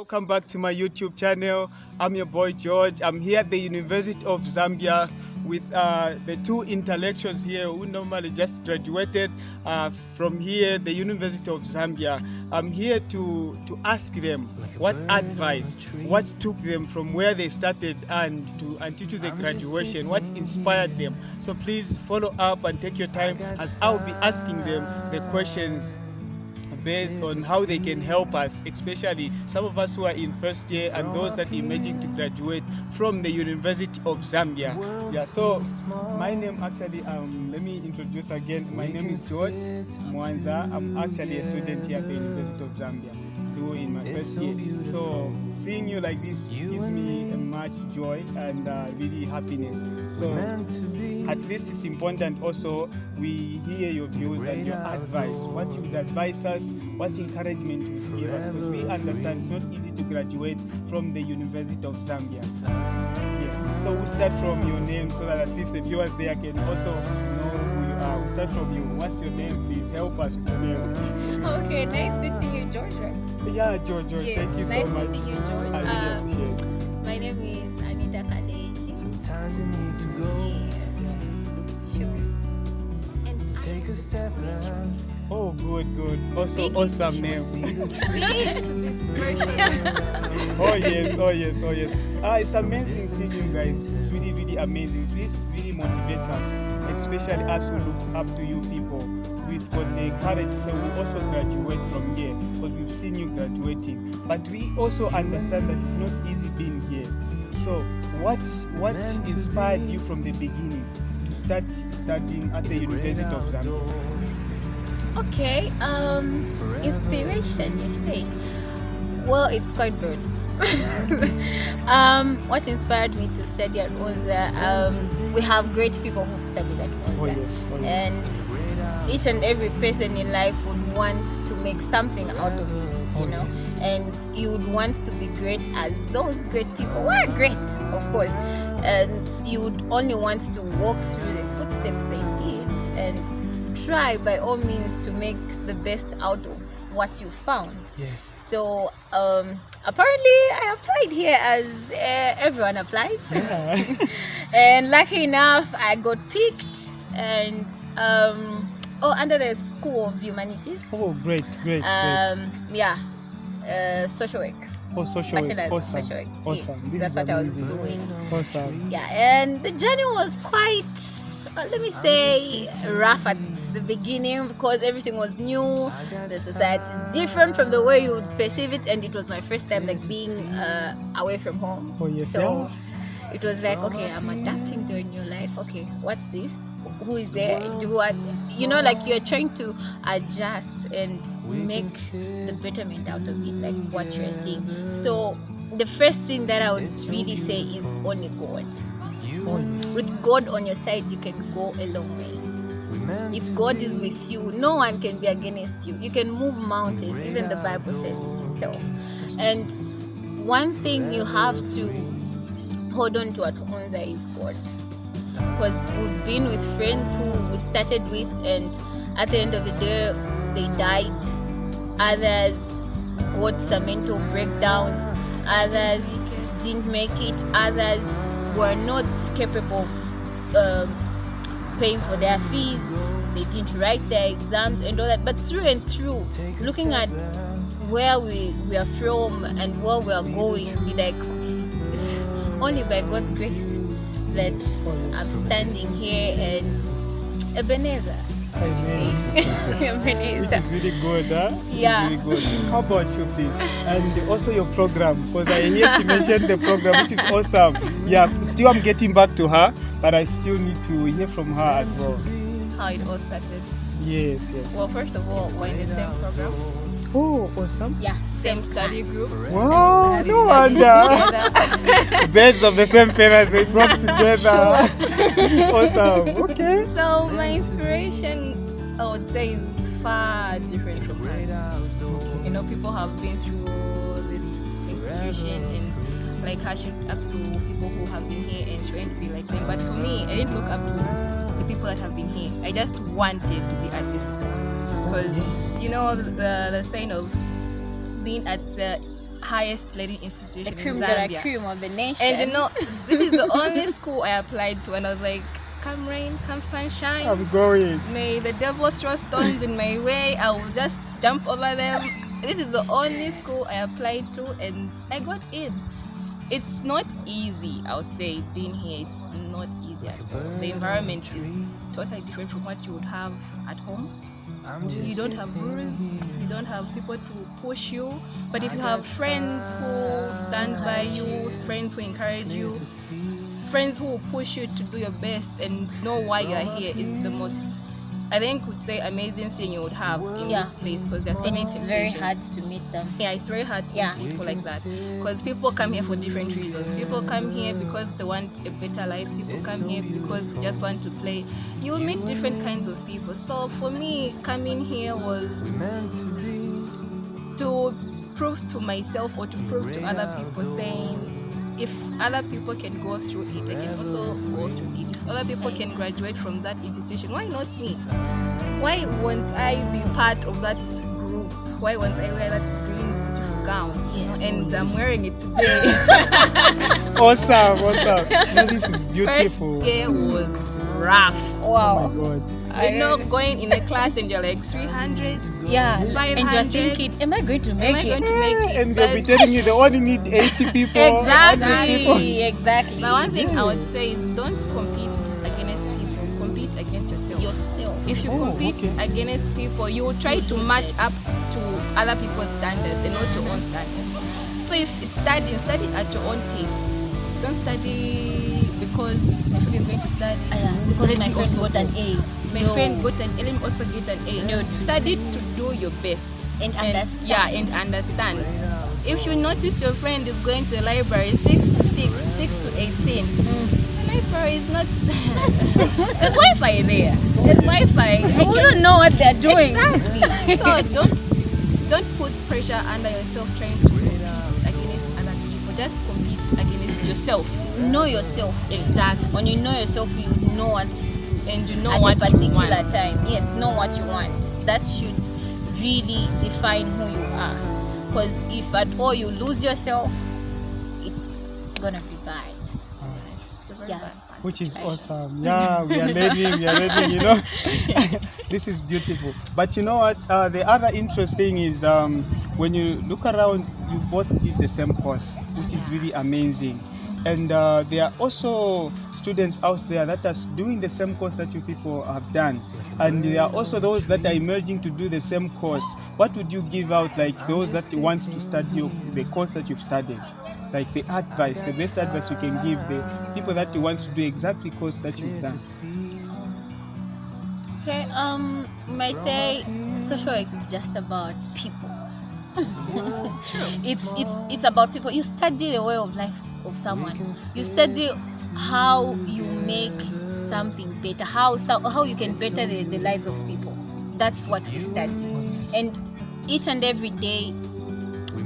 welcome back to my YouTube channel. I'm your boy George. I'm here at the University of Zambia with the two intellectuals here who normally just graduated from here, the University of Zambia. I'm here to ask them what advice, what took them from where they started and to the graduation, what inspired them. So please follow up and take your time as I'll be asking them the questions based on how they can help us, especially some of us who are in first year and those that are emerging to graduate from the University of Zambia. Yeah, so my name actually, let me introduce again. My name is George Unza. I'm actually a student here at the University of Zambia, though in my first year. So seeing you like this gives me much joy and really happiness. So at least it's important also we hear your views and your advice, what you would advise us, what encouragement you would give us, because we understand it's not easy to graduate from the University of Zambia. Yes, so we'll start from your name so that at least the viewers there can also know who you are. We'll start from you. What's your name, please? Help us with your name. Okay, nice meeting you, George. Yeah, George, yes, thank you so much. Nice meeting you, George. I really appreciate it. My name is ANITA. Sometimes you need to go. Yes. Sure. And take a step now. Oh, good. Also, awesome name. Oh yes. It's amazing seeing you guys. It's really amazing. It really motivates us, especially us who look up to you people. We've got the courage, so we also graduate from here because we've seen you graduating. But we also understand that it's not easy being here. So, what inspired you from the beginning to start studying at the University of Zambia? Okay, inspiration, you say? Well, it's quite good. What inspired me to study at Unza? We have great people who studied at Unza. Oh yes. And each and every person in life would want to make something out of it, you know, and you would want to be great as those great people were great, of course, and you would only want to walk through the footsteps they did and try by all means to make the best out of what you found. Yes. So apparently I applied here as everyone applied. Yeah. And lucky enough I got picked and under the School of Humanities. Oh, great. Social work. Oh, social work. Bachelor's Awesome. Social work. Awesome. Yes, This that's is what amazing. I was doing. Awesome. Yeah, and the journey was quite, let me say, rough at the beginning because everything was new. The society is different from the way you would perceive it, and it was my first time like being away from home. Oh yes. So it was like, okay, I'm adapting to a new life. Okay, what's this? Who is there? Do what? You know, like you're trying to adjust and make the betterment out of it, like what you're seeing. So the first thing that I would really say is only God. With God on your side, you can go a long way. If God is with you, no one can be against you. You can move mountains. Even the Bible says it itself. And one thing you have to hold on to at Unza is God. Because we've been with friends who we started with, and at the end of the day, they died. Others got some mental breakdowns. Others didn't make it. Others were not capable of paying for their fees. They didn't write their exams and all that. But through and through, looking at where we are from and where we are going, be like, it's only by God's grace that I'm standing here and Ebenezer. Which is really good, huh? Yeah. Really good. How about you, please? And also your program, because I hear she mentioned the program, which is awesome. Yeah, still I'm getting back to her, but I still need to hear from her as well. How it all started. Yes. Well, first of all, we're in the same program. Oh, awesome. Yeah, same study group. Wow, no wonder. Birds of the same feathers, they flock together. This is awesome. Okay. So my inspiration, I would say, is far different from hers. You know, people have been through this institution and like I looked up to people who have been here and trying to be like them. But for me, I didn't look up to the people that have been here. I just wanted to be at this school because you know the saying of being at the highest learning The institution in cream de la Zambia. cream of the nation. And you know, this is the only school I applied to, and I was like, come rain, come sunshine. I'm going. May the devil throw stones in my way, I will just jump over them. This is the only school I applied to, and I got in. It's not easy, I'll say, being here. It's not easy at all. The environment is totally different from what you would have at home. You don't have rules, you don't have people to push you, but if you have friends who stand by you, friends who encourage you, friends who will push you to do your best and know why you are here, is the most, I think, would say, amazing thing you would have in this place, because there's so and many it's very temptations. hard to meet them. Yeah, it's very hard to meet people like that, because people come here for different reasons. People come here because they want a better life. People come here because they just want to play. You'll meet different kinds of people. So for me, coming here was to prove to myself, or to prove to other people, saying, if other people can go through it, I can also go through it. If other people can graduate from that institution, why not me? Why won't I be part of that group? Why won't I wear that green beautiful gown? Yeah. And I'm wearing it today. Awesome. No, this is beautiful. First year was rough. Oh my God. You know, going in a class and you're like 300, Yeah, 500. and you're thinking, am I going to am make I going it? to make it? And they'll be But- telling you they only need 80 people. 100 people. Exactly. But one thing I would say is, don't compete against people. Compete against yourself. If you compete against people, you will try to match up to other people's standards and not your own standards. So if it's study at your own pace. Don't study because my friend is going to study. Because Let my me friend also got an A. My friend got an A, let me also get an A. No. Study to do your best. And understand. Yeah, and understand. If you notice your friend is going to the library 6 to 6, 6 to 18, the library is not... There's Wi-Fi there. There's Wi-Fi. You don't know what they're doing. Exactly. So don't put pressure under yourself trying to compete against other people. Just compete against yourself. Know yourself. Exactly. When you know yourself, you know what to do. And you know At what a particular you want. time. Yes, know what you want. That should really define who you are. Because if at all you lose yourself, it's gonna be bad. It's a very Yeah. bad one. Which is Right. awesome. Yeah, we are learning, you know. This is beautiful. But you know what? The other interesting is when you look around, you both did the same course, which is really amazing. And there are also students out there that are doing the same course that you people have done. And there are also those that are emerging to do the same course. What would you give out, like those that want to study the course that you've studied? Like the advice, the best advice you can give the people that want to do exactly course that you've done. Okay, might say social work is just about people. It's about people. You study the way of life of someone. You study how you make something better, how you can better the lives of people. That's what we study. And each and every day,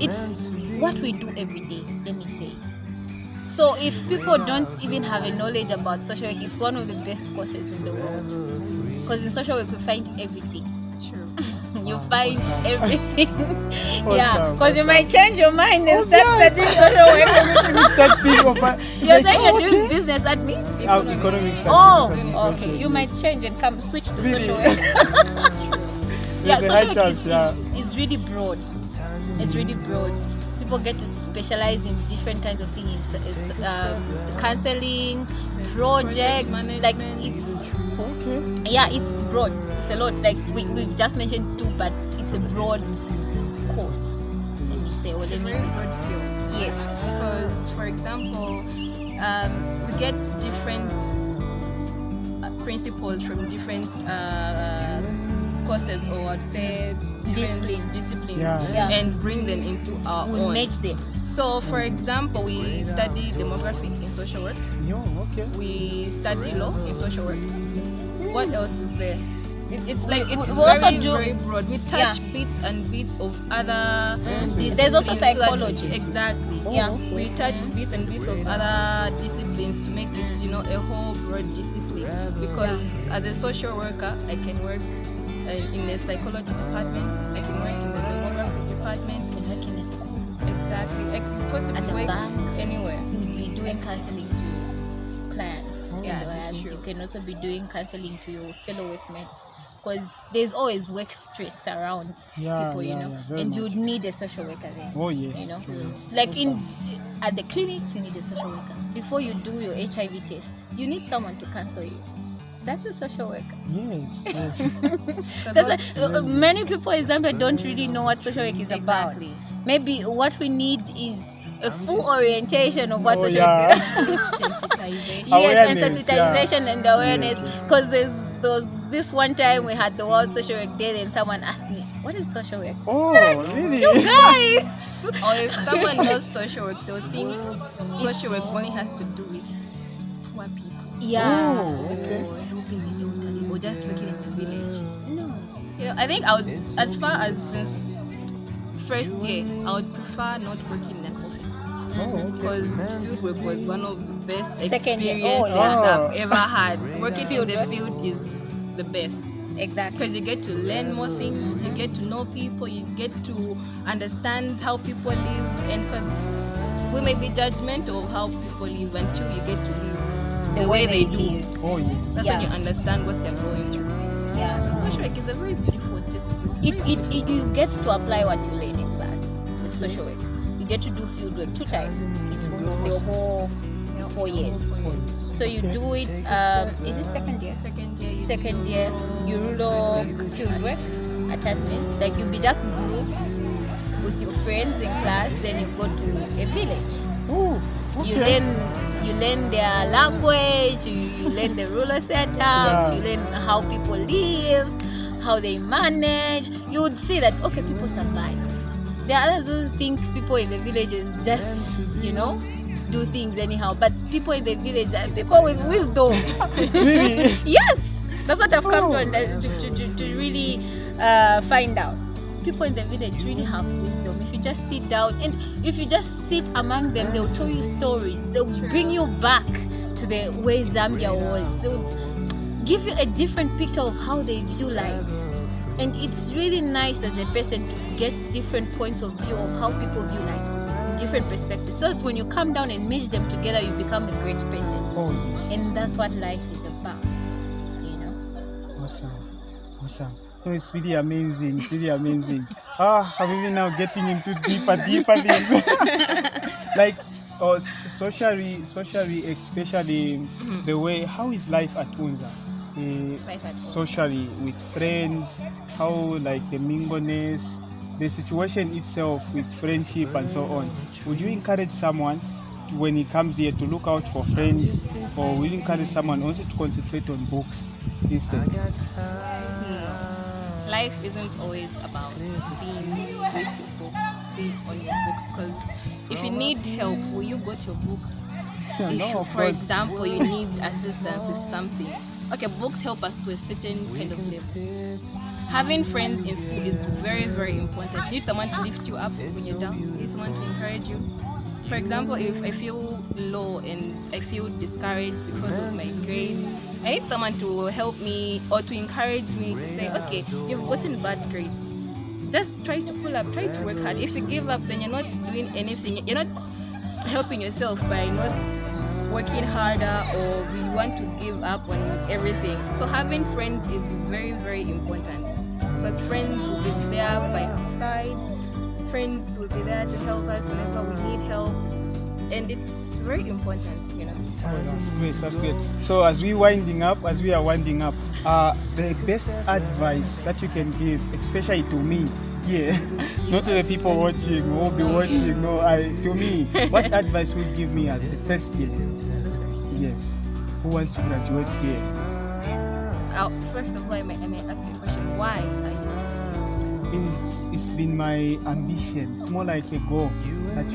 it's what we do every day, let me say. So if people don't even have a knowledge about social work, it's one of the best courses in the world. Because in social work, we find everything. True. You find everything. Awesome, Yeah, because you awesome. might change your mind and start studying social work. That big of a- You're like, saying you're oh, doing okay. business admin? Economic studies, Oh, business okay. administration, You might change and come switch to Really? social work. Yeah, There's a high social work chance, is really broad. It's really broad. People get to specialize in different kinds of things. Counseling, projects, management. like it's it's broad. It's a lot. Like we've just mentioned two, but it's a broad course. Let me say. Broad field. Yes. Because, for example, we get different principles from different courses, or I'd say different disciplines, Yeah. and bring them into our We own. match them. So, for example, we study demography in social work. Okay. We study law in social work. What else is there? It's like it's we also very, do- very broad. We touch bits and bits of other. There's also disciplines so that- psychology. Exactly. Yeah. We touch bits and bits of other disciplines to make it, a whole broad discipline. Because as a social worker, I can work in the psychology department. I can work in the demography department. And work in a school. Exactly. counseling to clients. Yeah, And that's true. you can also be doing counseling to your fellow workmates, because there's always work stress around people, very and you much. would need a social worker there. Oh yes, You know, yes. like Awesome. at the clinic, you need a social worker. Before you do your HIV test, you need someone to counsel you. That's a social worker. Yes, yes. That's Amazing. many people in Zambia don't really know what social work is about. Exactly. Maybe what we need is a full orientation of what Oh, social yeah. work is. Sensitization. Yes, and Awareness, sensitization yeah. and awareness. Yes. Because there's this one time we had the World Social Work Day, and someone asked me, "What is social work?" Oh, really? Guys, Or if someone knows social work, they'll think social work only has to do with poor people. yeah, Oh, okay. Or helping the elderly, or just working in the village. no, I think I would, as far as since first year, I would prefer not working in an office. Oh, okay. Because field work was one of the best Second year. experiences Oh, yeah. I've ever had. Working in the field is the best. exactly. Because you get to learn more things, you get to know people, you get to understand how people live, and because we may be judgmental of how people live until you get to live the way they do. live. Oh, yes. That's Yeah. when you understand what they're going through. Yeah. So social work is a very beautiful discipline. You get to apply what you learn in class with social work. You get to do field work 2 times in the whole 4 years. So you do it. Is it second year? Second year, you rural field work attachments. Like you'll be just groups with your friends in class. Then you go to a village. Oh, You okay. learn their language. You learn the rural setup. Yeah. You learn how people live, how they manage. You would see that okay, people survive. There are others who think people in the villages just do things anyhow, but people in the village are people with wisdom. Really? Yes, that's what I've come Oh. to really find out. People in the village really have wisdom. If you just sit down and if you just sit among them, they'll tell you stories. They'll bring you back to the way Zambia was. They'll give you a different picture of how they view life. And it's really nice as a person to get different points of view of how people view life in different perspectives. So that when you come down and merge them together, you become a great person. Oh, yes. And that's what life is about. Awesome. No, it's really amazing. It's really amazing. I'm even now getting into deeper things. Like, socially, especially the way, how is life at Unza? Life at Socially, with friends, how like the mingleness, the situation itself with friendship and so on. Would you encourage someone when he comes here to look out for friends, or will you encourage someone also to concentrate on books instead? Life isn't always about being with your books, being on your books. Because if you need help, will you go to your books? No, of For course. example, you need assistance with something. Okay, books help us to a certain kind of level. Having friends in school is very, very important. You need someone to lift you up when you're down. You need someone to encourage you. For example, if I feel low and I feel discouraged because of my grades, I need someone to help me or to encourage me to say, okay, you've gotten bad grades. Just try to pull up, try to work hard. If you give up, then you're not doing anything. You're not helping yourself by not working harder, or we want to give up on everything. So having friends is very, very important, because friends will be there by our side. Friends will be there to help us whenever we need help, and it's very important, That's great. So as we are winding up, the best advice that you can give, especially to me, not to the people watching who will be watching, to me, what advice would you give me as the first year? Yes. Who wants to graduate here? First of all, I may ask you a question. Why are you? It's been my ambition. It's more like a goal that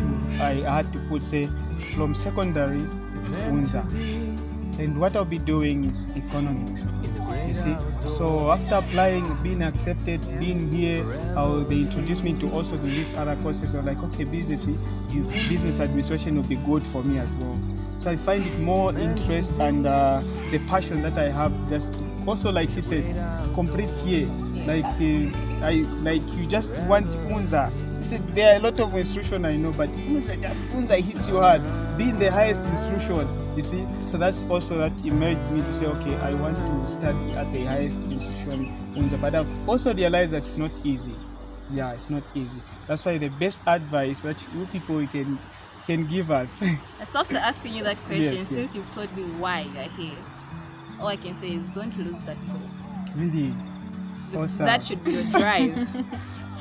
I had to put, say, from secondary is Unza. And what I'll be doing is economics. You see? So after applying, being accepted, being here, they introduced me to also do these other courses. I'm like, okay, business administration will be good for me as well. So I find it more interest and the passion that I have just to also, like she said, complete here. Like you just want Unza. See, there are a lot of institutions I know, but Unza hits you hard. Being the highest institution, you see. So that's also that emerged me to say, okay, I want to study at the highest institution, Unza. But I've also realized that it's not easy. Yeah, it's not easy. That's why the best advice that you people can give us. So after asking you that question, Yes, since you've told me why you're here, all I can say is don't lose that goal. Really. Awesome. That should be your drive.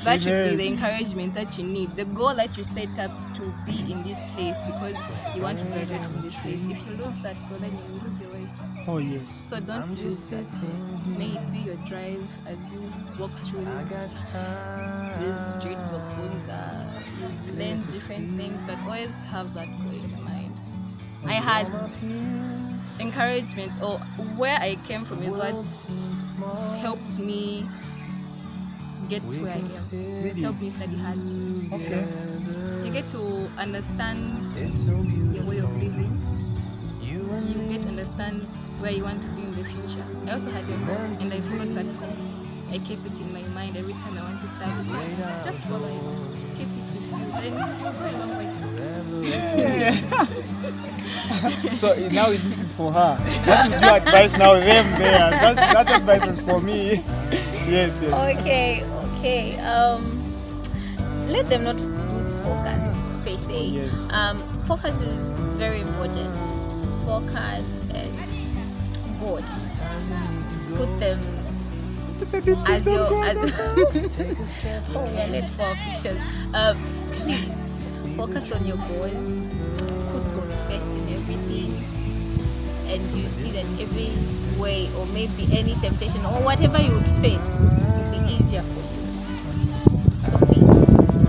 That should be Amen. the encouragement that you need. The goal that you set up to be in this place because you want to graduate from this place. If you lose that goal, then you will lose your way. Oh yes. So don't lose that goal. May it be your drive as you walk through these streets of Unza. You explain different things, but always have that goal in your mind. I had encouragement, or where I came from is what helped me get to where I am. Really? Helped me study hard. Okay. You get to understand your way of living. You get to understand where you want to be in the future. I also had a goal, and I followed that goal. I kept it in my mind every time I want to study. So just follow it. Keep it with you. Then you'll go a long way. So now it's for her. What would you advise now them there? That advice was for me. Yes. Okay. Let them not lose focus per se. Yes. Focus is very important. Focus and God. Put them as your oh, we are late for our pictures. Please focus on your goals. Put God first in everything, and you see that every way, or maybe any temptation or whatever you would face, will be easier for you.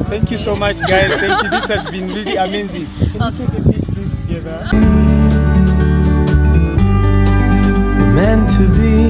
Thank you so much, guys. Thank you. This has been really amazing. Can we take a big piece together? Meant to be